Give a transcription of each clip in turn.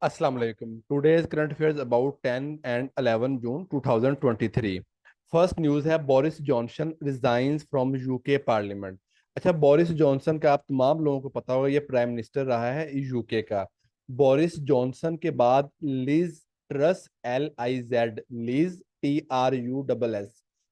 Assalamu alaikum. Today's current affairs about 10 and 11 June 2023. First news है Boris Johnson resigns from UK parliament. अच्छा, Boris Johnson का आप तमाम लोगों को पता होगा, ये प्राइम मिनिस्टर रहा है यूके का। बोरिस जॉनसन के बाद Liz Truss, LIZ, Liz TRUSS,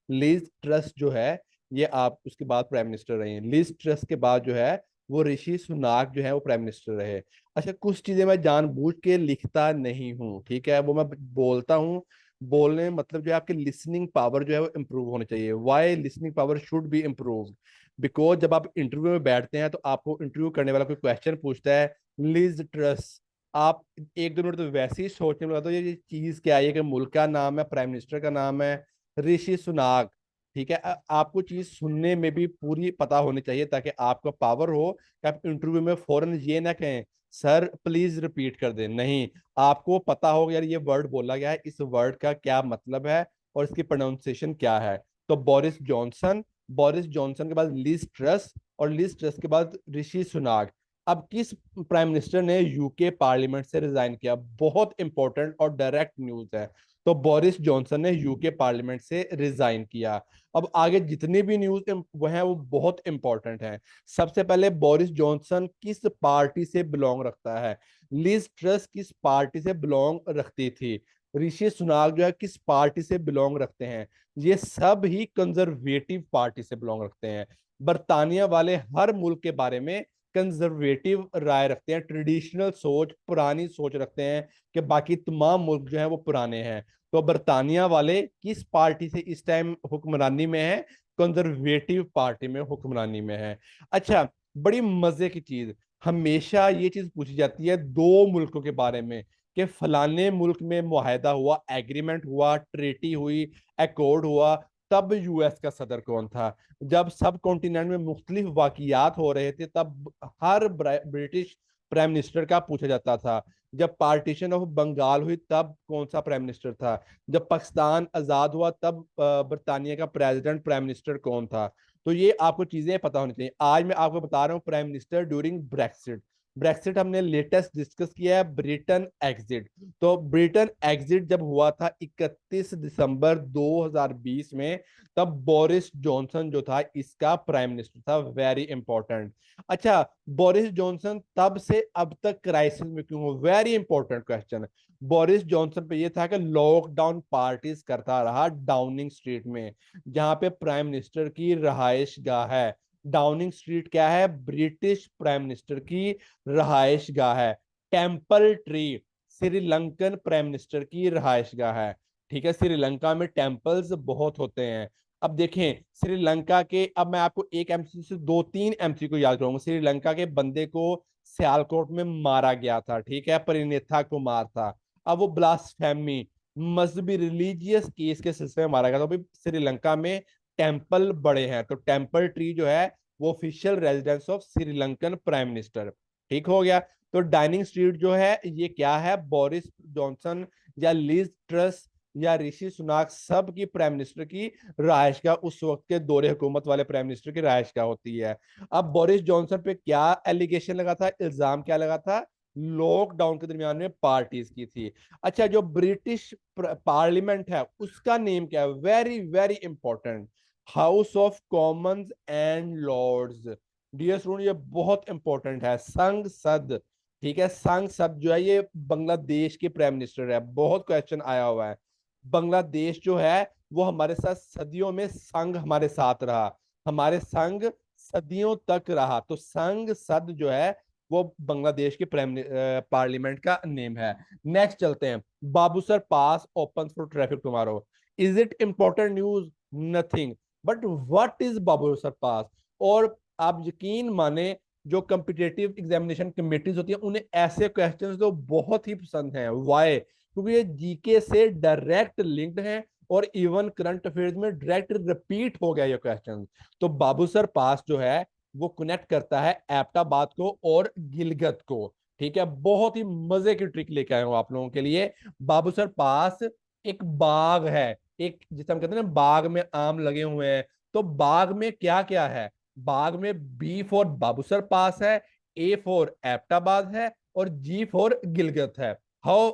Liz Truss जो है, ये आप उसके बाद प्राइम मिनिस्टर रहे हैं। लिज ट्रस के बाद जो है वो ऋषि सुनाक जो है वो प्राइम मिनिस्टर रहे। अच्छा, कुछ चीजें मैं जानबूझ के लिखता नहीं हूँ, ठीक है, वो मैं बोलता हूँ। बोलने मतलब जो है आपकी लिसनिंग पावर जो है वो इम्प्रूव होनी चाहिए। Why listening power should be improve? Because जब आप इंटरव्यू में बैठते हैं तो आपको इंटरव्यू करने वाला कोई क्वेश्चन पूछता है, लिज ट्रस, आप एक दो मिनट तो वैसे ही सोचने में लगता है ये चीज क्या है, ये कि मुल्क का नाम है, प्राइम मिनिस्टर का नाम है ऋषि सुनाक, ठीक है। आपको चीज सुनने में भी पूरी पता होनी चाहिए ताकि आपका पावर हो कि आप इंटरव्यू में फौरन ये ना कहें सर प्लीज रिपीट कर दें, नहीं, आपको पता होगा यार ये वर्ड बोला गया है, इस वर्ड का क्या मतलब है और इसकी प्रोनाउंसिएशन क्या है। तो बोरिस जॉनसन के बाद लिज ट्रस, और लिज ट्रस के बाद ऋषि सुनाक। अब किस प्राइम मिनिस्टर ने यूके पार्लियामेंट से रिजाइन किया? बहुत इंपॉर्टेंट और डायरेक्ट न्यूज है। तो बोरिस जॉनसन ने यूके पार्लियामेंट से रिजाइन किया। अब आगे जितनी भी न्यूज वो हैं वो बहुत इंपॉर्टेंट हैं। सबसे पहले बोरिस जॉनसन किस पार्टी से बिलोंग रखता है? लिज ट्रस किस पार्टी से बिलोंग रखती थी? ऋषि सुनाक जो है किस पार्टी से बिलोंग रखते हैं? ये सब ही कंजर्वेटिव पार्टी से बिलोंग रखते हैं। बरतानिया वाले हर मुल्क के बारे में कंजर्वेटिव राय रखते हैं, ट्रेडिशनल सोच, पुरानी सोच रखते हैं कि बाकी तमाम मुल्क जो है वो पुराने हैं। तो बरतानिया वाले किस पार्टी से इस टाइम हुक्मरानी में है? कंजर्वेटिव पार्टी में हुक्मरानी में है। अच्छा, बड़ी मजे की चीज, हमेशा ये चीज पूछी जाती है दो मुल्कों के बारे में कि फलाने मुल्क में मुआहदा हुआ, एग्रीमेंट हुआ, ट्रीटी हुई, अकॉर्ड हुआ, तब यूएस का सदर कौन था? जब सब कॉन्टिनेंट में मुख्तलिफ वाकयात हो रहे थे तब हर ब्रिटिश प्राइम मिनिस्टर का पूछा जाता था। जब पार्टीशन ऑफ बंगाल हुई तब कौन सा प्राइम मिनिस्टर था? जब पाकिस्तान आजाद हुआ तब बरतानिया का प्रेसिडेंट प्राइम मिनिस्टर कौन था? तो ये आपको चीजें पता होनी चाहिए। आज मैं आपको बता रहा हूँ prime minister during Brexit. Brexit हमने लेटेस्ट डिस्कस किया है, ब्रिटेन एग्जिट। तो ब्रिटेन एग्जिट जब हुआ था 31 दिसंबर 2020 में, तब बोरिस जॉनसन जो था इसका प्राइम मिनिस्टर था। Very important. अच्छा, बोरिस जॉनसन तब से अब तक क्राइसिस में क्यों हो? Very important question. Boris Johnson पे ये था कि लॉकडाउन पार्टीज करता रहा डाउनिंग स्ट्रीट में, जहां पे प्राइम मिनिस्टर की रहायश गाह है। डाउनिंग स्ट्रीट क्या है? ब्रिटिश प्राइम मिनिस्टर की रहायश गाह है। Temple tree Sri Lankan prime minister की रहायश गाह है, ठीक है। श्रीलंका में टेम्पल्स बहुत होते हैं। अब देखें श्रीलंका के, अब मैं आपको एक एमसी से दो तीन एमसी को याद करूंगा। श्रीलंका के बंदे को सियालकोट में मारा गया था, ठीक है, परिणीता कुमार था। अब वो ब्लास्फेमी, मजहबी रिलीजियस केस के सिलसिले में मारा गया था। तो भाई श्रीलंका में टेम्पल बड़े हैं, तो टेम्पल ट्री जो है वो official residence of Sri Lankan prime minister, ठीक हो गया। तो डाइनिंग स्ट्रीट जो है ये क्या है? बोरिस जॉनसन या लिज ट्रस या ऋषि सुनाक सब की प्राइम मिनिस्टर की रहायश का, उस वक्त के दौरे हुकूमत वाले प्राइम मिनिस्टर की रहायश का होती है। अब बोरिस जॉनसन पे क्या एलिगेशन लगा था, इल्जाम क्या लगा था? लॉकडाउन के दरमियान में पार्टीज की थी। अच्छा, जो ब्रिटिश पार्लियामेंट है उसका नेम क्या है? Very very important, House of Commons and Lords. Dear student, ये बहुत इंपॉर्टेंट है, संसद, ठीक है। संसद जो है ये बांग्लादेश के प्राइम मिनिस्टर है, बहुत क्वेश्चन आया हुआ है। बांग्लादेश जो है वो हमारे साथ सदियों में, संघ हमारे साथ रहा, हमारे संघ सदियों तक रहा। तो संघ सद जो है वो बांग्लादेश के पार्लियामेंट का नेम है। नेक्स्ट चलते हैं। Babusar pass open for traffic tomorrow. Is it important news? Nothing. But what is Babusar pass? और आप यकीन माने, जो कम्पिटेटिव एग्जामिनेशन कमेटीज होती है उन्हें ऐसे क्वेश्चंस तो बहुत ही पसंद हैं। वाई? क्योंकि ये जीके से डायरेक्ट लिंक्ड है और इवन करंट अफेयर्स में डायरेक्ट रिपीट हो गया ये क्वेश्चन। तो बाबूसर पास जो है वो कनेक्ट करता है एबटाबाद को और गिलगित को, ठीक है। बहुत ही मजे की ट्रिक लेके आए हूं आप लोगों के लिए। बाबूसर पास एक बाग है, एक जिसे हम कहते हैं ना बाग में आम लगे हुए हैं। तो बाग में क्या क्या है? बाग में बी फॉर बाबूसर पास है, ए फॉर एबटाबाद है और जी फॉर गिलगित है। How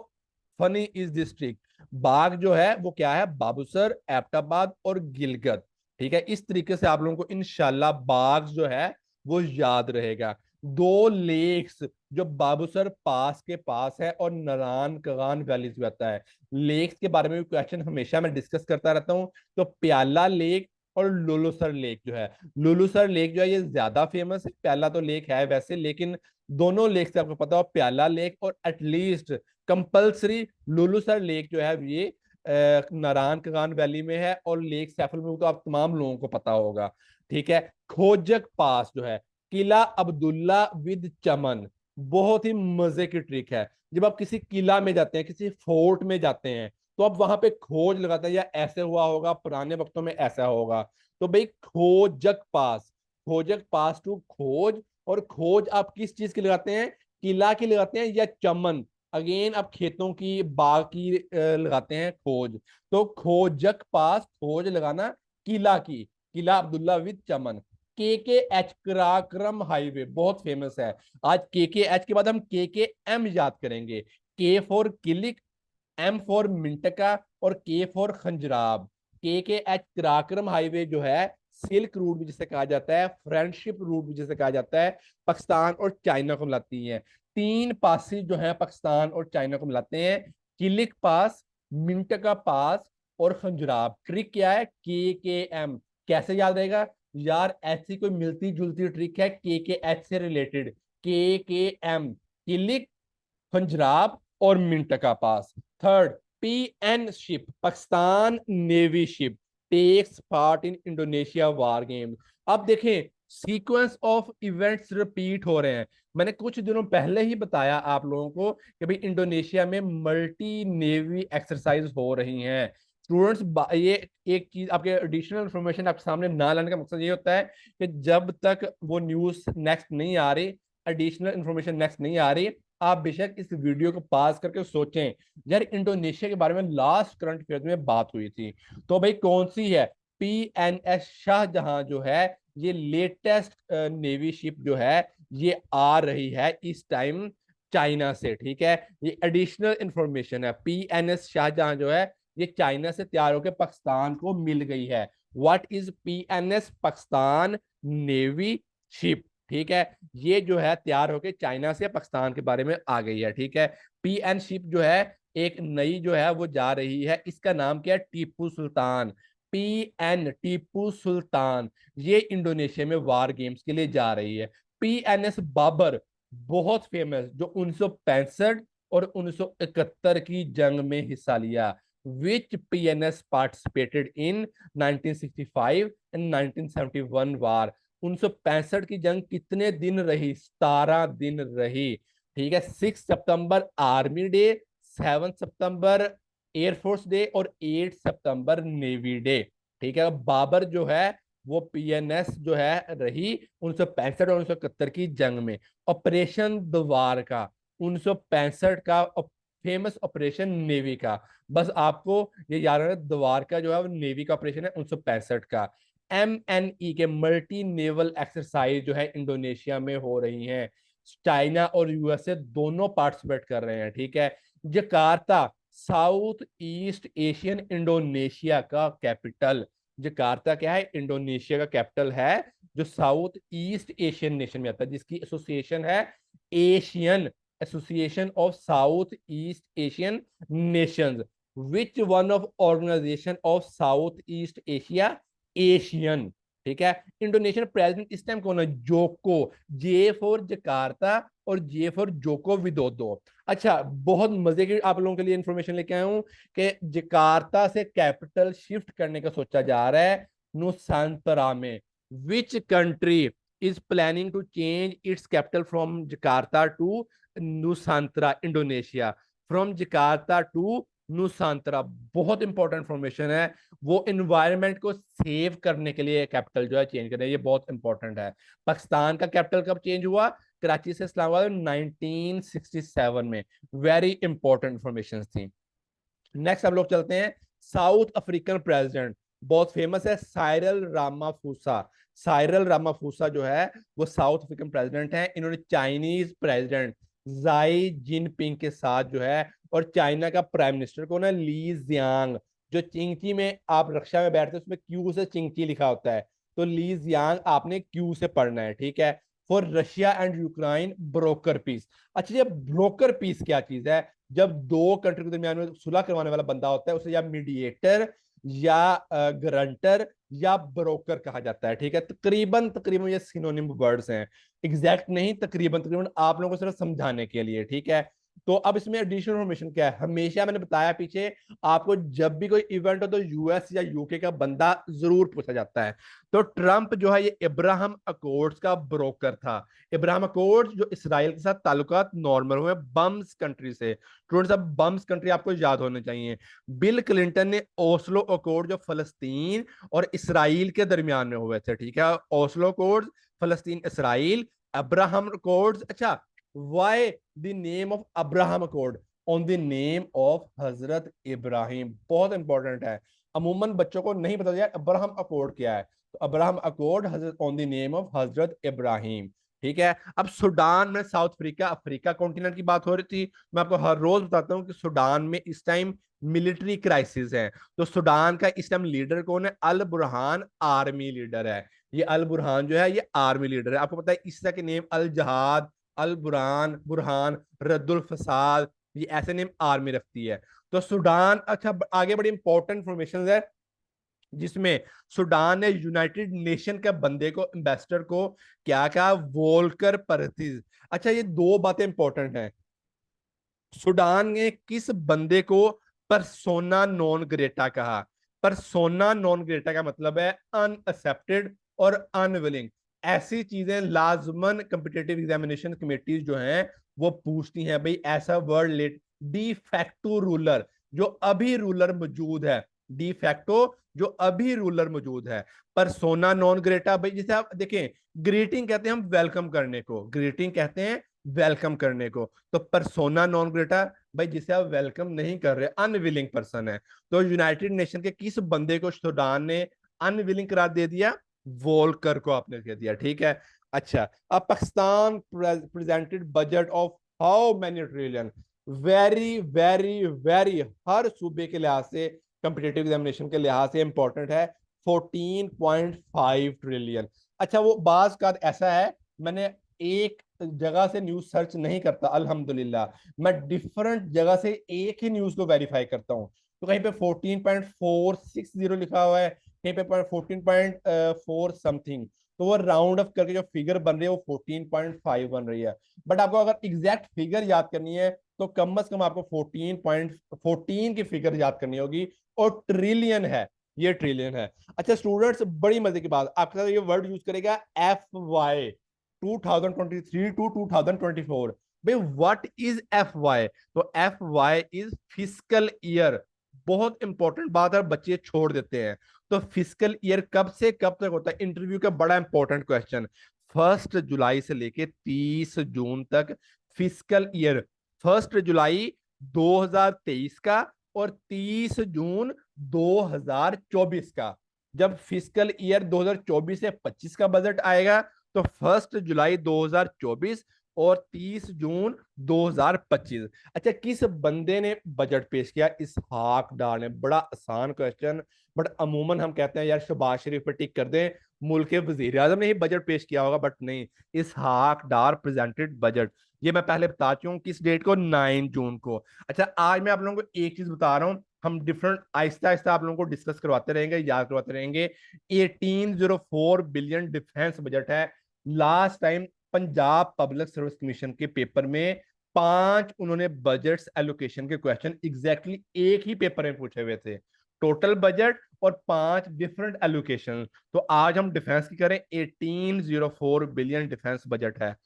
funny is this trick. बाघ जो है वो क्या है, बाबूसर, एबटाबाद और गिलगित। ठीक है, इस तरीके से आप लोगों को इंशाल्लाह बाघ जो है वो याद रहेगा। दो लेक्स जो बाबूसर पास के पास है और नारायण कगान वैली में आता है। लेक्स के बारे में भी क्वेश्चन हमेशा मैं डिस्कस करता रहता हूँ। तो प्याला लेक और लुलुसर लेक जो है, लुलुसर लेक जो है ये ज्यादा फेमस है, प्याला तो लेक है वैसे, लेकिन दोनों लेक से आपको पता हो, प्याला लेक और एटलीस्ट कंपल्सरी लुलुसर लेक जो है ये नारायण कगान वैली में है, और लेक सैफल में तो आप तमाम लोगों को पता होगा। ठीक है, खोजक पास जो है, किला अब्दुल्ला विद चमन, बहुत ही मजे की ट्रिक है। जब आप किसी किला में जाते हैं, किसी फोर्ट में जाते हैं, तो आप वहां पे खोज लगाते हैं, या ऐसे हुआ होगा पुराने वक्तों में ऐसा होगा। तो भाई खोजक पास, खोजक पास टू खोज, और खोज आप किस चीज की लगाते हैं, किला की लगाते हैं या चमन, अगेन आप खेतों की बाग की लगाते हैं खोज। तो खोजक पास खोज लगाना किला की, किला अब्दुल्ला विद चमन। के एच पराक्रम हाईवे बहुत फेमस है। आज के एच के बाद हम के एम याद करेंगे। के फॉर किलिक, एम फॉर मिंटका और के फॉर खंजराब। के एच पराक्रम हाईवे जो है सिल्क रूट भी जिसे कहा जाता है, फ्रेंडशिप रूट भी जिसे कहा जाता है, पाकिस्तान और चाइना को मिलाती है। तीन पासी जो है पाकिस्तान और चाइना को मिलाते हैं, किलिक पास, मिंटका पास और खंजराब। ट्रिक क्या है, के एम। कैसे याद रहेगा यार, ऐसी कोई मिलती जुलती ट्रिक है के एच से रिलेटेड, के एम, किलिक, पंजाब और Mintaka pass. Third, PN ship, Pakistan navy ship takes part in Indonesia war game. अब देखें सीक्वेंस ऑफ इवेंट्स रिपीट हो रहे हैं। मैंने कुछ दिनों पहले ही बताया आप लोगों को कि भाई इंडोनेशिया में मल्टी नेवी एक्सरसाइज हो रही हैं। स्टूडेंट्स, ये एक चीज आपके एडिशनल इंफॉर्मेशन आपके सामने ना लाने का मकसद ये होता है कि जब तक वो न्यूज नेक्स्ट नहीं आ रही, एडिशनल इंफॉर्मेशन नेक्स्ट नहीं आ रही, आप बेशक इस वीडियो को पास करके सोचें यार इंडोनेशिया के बारे में लास्ट करंट अफेयर में बात हुई थी। तो भाई कौन सी है, पीएनएस शाहजहां जो है, ये लेटेस्ट नेवी शिप जो है ये आ रही है इस टाइम चाइना से। ठीक है, ये एडिशनल इंफॉर्मेशन है। पीएनएस शाहजहां जो है ये चाइना से तैयार होकर पाकिस्तान को मिल गई है। What is PNS Pakistan navy ship. ठीक है, ये जो है तैयार होके चाइना से पाकिस्तान के बारे में आ गई है। ठीक है, पीएन शिप जो है एक नई जो है वो जा रही है, इसका नाम क्या है, टीपू सुल्तान। पीएन टीपू सुल्तान, ये इंडोनेशिया में वार गेम्स के लिए जा रही है। पीएनएस बाबर बहुत फेमस, जो 1965 और 1971 की जंग में हिस्सा लिया। विच पीएनएस पार्टिसिपेटेड इन 1965 एंड 1971 वार। 1965 की जंग कितने दिन रही, 17 दिन रही। ठीक है, 6 सितंबर आर्मी डे, 7 सितंबर एयरफोर्स डे और 8 सितंबर नेवी डे। ठीक है, बाबर जो है वो पीएनएस जो है रही 1965 और 1971 की जंग में। ऑपरेशन द्वार का 1965 का फेमस ऑपरेशन नेवी का, बस आपको ये याद रखना, द्वारका जो है वो नेवी का ऑपरेशन है 1965 का। एमएनई के मल्टी नेवल एक्सरसाइज जो है इंडोनेशिया में हो रही हैं। चाइना और यूएसए दोनों पार्टिसिपेट कर रहे हैं। ठीक है, Jakarta south East Asian Indonesia का कैपिटल। जकार्ता क्या है, इंडोनेशिया का कैपिटल है, जो साउथ ईस्ट एशियन नेशन में आता है, जिसकी एसोसिएशन है ASEAN association of South East Asian nations. Which one of organisation of South East Asia, ASEAN. ठीक है, इंडोनेशियन प्रेसिडेंट इस टाइम कौन है, जोको। जे फॉर जकार्ता और जे फॉर जोको विदोदो। अच्छा, बहुत मजे की आप लोगों के लिए इंफॉर्मेशन लेके आया हूं कि जकार्ता से कैपिटल शिफ्ट करने का सोचा जा रहा है नुसांतरा में। Which country is planning to change its capital from Jakarta to Nusantara, Indonesia. From Jakarta to Nusantara, बहुत इंपॉर्टेंट इंफॉर्मेशन है। वो इन्वायरमेंट को सेव करने के लिए कैपिटल जो है चेंज करना है, ये बहुत इंपॉर्टेंट है। पाकिस्तान का कैपिटल कब चेंज हुआ, कराची से इस्लामाबाद 1967 में। वेरी इंपॉर्टेंट इंफॉर्मेशन थी। नेक्स्ट हम लोग चलते हैं, साउथ अफ्रीकन प्रेसिडेंट बहुत फेमस है, साइरल रामाफोसा। साइरल रामाफोसा जो है वो साउथ अफ्रीकन प्रेसिडेंट है। इन्होंने चाइनीज प्रेसिडेंट जाई जिनपिंग के साथ जो है, और चाइना का प्राइम मिनिस्टर को ना ली जियांग, जो चिंगची में आप रक्षा में बैठते हैं उसमें क्यू से चिंगची लिखा होता है, तो ली जियांग आपने क्यू से पढ़ना है, ठीक है। For Russia and Ukraine broker peace. अच्छा, ये ब्रोकर पीस क्या चीज है? जब दो कंट्री के दरमियान में सुलह करवाने वाला बंदा होता है, उसे या मीडिएटर या गारंटर या ब्रोकर कहा जाता है, ठीक है। तकरीबन तकरीबन ये सिनोनिम वर्ड्स हैं, एग्जैक्ट नहीं, तकरीबन तकरीबन आप लोगों को सिर्फ समझाने के लिए, ठीक है। तो अब इसमें एडिशनल इन्फॉर्मेशन क्या है, हमेशा मैंने बताया पीछे आपको, जब भी कोई इवेंट हो तो यूएस या यूके का बंदा जरूर पूछा जाता है। तो ट्रंप जो है ये इब्राहिम अकॉर्ड्स का ब्रोकर था। इब्राहिम अकॉर्ड्स जो इसराइल के साथ ताल्लुकात नॉर्मल हुए बम्स कंट्री से, स्टूडेंट्स अब बम्स कंट्री आपको याद होने चाहिए। बिल क्लिंटन ने ओस्लो अकॉर्ड जो फलस्तीन और इसराइल के दरमियान में हुए थे, ठीक है, ओस्लो अकॉर्ड फलस्तीन इसराइल, अब्राहम अकॉर्ड्स। अच्छा, why the name of Abraham accord? On the name of हजरत इब्राहिम, बहुत इंपॉर्टेंट है, अमूमन बच्चों को नहीं पता जाए अब्राहम अकॉर्ड क्या है। तो Abraham accord Hazrat on the name of हजरत इब्राहिम, ठीक है। अब सूडान में, साउथ अफ्रीका, अफ्रीका कॉन्टिनेंट की बात हो रही थी, मैं आपको हर रोज बताता हूँ कि सूडान में इस टाइम मिलिट्री क्राइसिस है। तो सूडान का इस टाइम लीडर कौन है? अल बुरहान आर्मी लीडर है। ये अल बुरहान जो है ये आर्मी लीडर है। आपको पता है इस तरह के नेम अल जहाद, अल बुरहान, बुरहान, रद्दुल फसाद, ये ऐसे नेम आर्मी रखती है। तो सूडान, अच्छा आगे बड़ी इंपॉर्टेंट इंफॉर्मेशन है जिसमें सूडान ने यूनाइटेड नेशन के बंदे को, एम्बेसडर को क्या कहा? वोल्कर परथिज। अच्छा, ये दो बातें इंपॉर्टेंट हैं। सूडान ने किस बंदे को परसोना नॉन ग्रेटा कहा? परसोना नॉन ग्रेटा का मतलब है अनअक्सेप्टेड और अनविलिंग। ऐसी चीजें लाजमन कम्पिटिटिव एग्जामिनेशन कमेटीज जो हैं वो पूछती हैं, भाई ऐसा word let, de facto ruler, जो अभी रूलर मौजूद है, डी फैक्टो जो अभी रूलर मौजूद है। परसोना नॉन ग्रेटा, भाई जैसे आप देखें, ग्रीटिंग कहते हैं हम वेलकम करने को, ग्रीटिंग कहते हैं वेलकम करने को। तो परसोना नॉन ग्रेटा, भाई जिसे आप वेलकम नहीं कर रहे, अनविलिंग पर्सन है। तो यूनाइटेड नेशन के किस बंदे को सूडान ने अनविलिंग करार दे दिया? वोल्कर को आपने कह दिया, ठीक है। अच्छा, अब Pakistan presented budget of how many trillion? Very very very, हर सूबे के लिहाज से, कंपिटेटिव एग्जामिनेशन के लिहाज से इंपॉर्टेंट है, 14.5 ट्रिलियन। अच्छा, वो बाज का ऐसा है, मैंने एक जगह से न्यूज सर्च नहीं करता अल्हम्दुलिल्लाह, मैं डिफरेंट जगह से एक ही न्यूज को वेरीफाई करता हूँ। तो कहीं पे 14.460 लिखा हुआ है, कहीं पे 14.4 समथिंग, तो वो राउंड अप करके जो फिगर बन रही है वो 14.5 बन रही है। बट आपको अगर एग्जैक्ट फिगर याद करनी है तो कम से कम आपको 14.14 की फिगर याद करनी होगी, और ट्रिलियन है, ये ट्रिलियन है। अच्छा स्टूडेंट्स, बड़ी मजे की बात, आपके साथ ये वर्ड यूज करेगा FY 2023 टू 2024। भाई व्हाट इज FY? तो FY इज फिजिकल ईयर। बहुत इंपॉर्टेंट बात है, बच्चे छोड़ देते हैं। तो फिजिकल ईयर कब से कब तक होता है? इंटरव्यू का बड़ा इंपॉर्टेंट क्वेश्चन, 1 जुलाई से लेके 30 जून तक फिजिकल ईयर। 1 जुलाई 2023 का और 30 जून 2024 का। जब फिजिकल ईयर 2024 से 25 का बजट आएगा तो 1 जुलाई 2024 और 30 जून 2025। अच्छा, किस बंदे ने बजट पेश किया? इसहाक डार ने। बड़ा आसान क्वेश्चन, बट अमूमन हम कहते हैं यार शहबाज शरीफ पे टिक कर दें, मुल्क के वजीर आजम ने ही बजट पेश किया होगा, बट नहीं, इसहाक डार प्रेजेंटेड बजट। ये मैं पहले बता चुका हूँ किस डेट को, 9 जून को। अच्छा, आज मैं आप लोगों को एक चीज बता रहा हूँ, हम डिफरेंट आहिस्ता आहिस्ता आप लोगों को डिस्कस करवाते रहेंगे, याद करवाते रहेंगे। 1804 बिलियन डिफेंस बजट है। Last time Punjab public service commission के पेपर में 5 उन्होंने बजट एलोकेशन के क्वेश्चन एग्जैक्टली एक ही पेपर में पूछे हुए थे, टोटल बजट और 5 डिफरेंट एलोकेशन। तो आज हम डिफेंस की करें, 1804 बिलियन डिफेंस बजट है।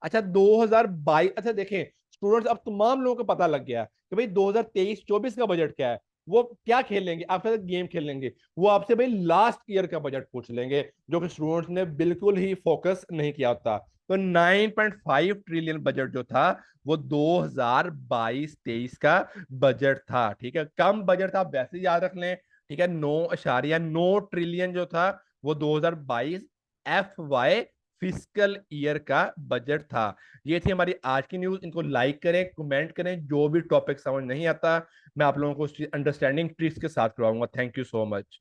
अच्छा 2022, अच्छा देखें स्टूडेंट्स, अब तमाम लोगों को पता लग गया कि भाई 2023-24 का बजट क्या है। वो क्या खेलेंगे आपके साथ? गेम खेलेंगे। वो आपसे भाई लास्ट ईयर का बजट पूछ लेंगे, जो कि स्टूडेंट्स ने बिल्कुल ही फोकस नहीं किया होता। तो 9.5 ट्रिलियन बजट जो था वो 2022-23 का बजट था, ठीक है। कम बजट था, आप वैसे ही याद रख लें, ठीक है। 9.9 ट्रिलियन जो था वो 2022 FY फिस्कल ईयर का बजट था। ये थी हमारी आज की न्यूज। इनको लाइक करें, कमेंट करें, जो भी टॉपिक समझ नहीं आता मैं आप लोगों को अंडरस्टैंडिंग ट्रिक्स के साथ करवाऊंगा। Thank you so much.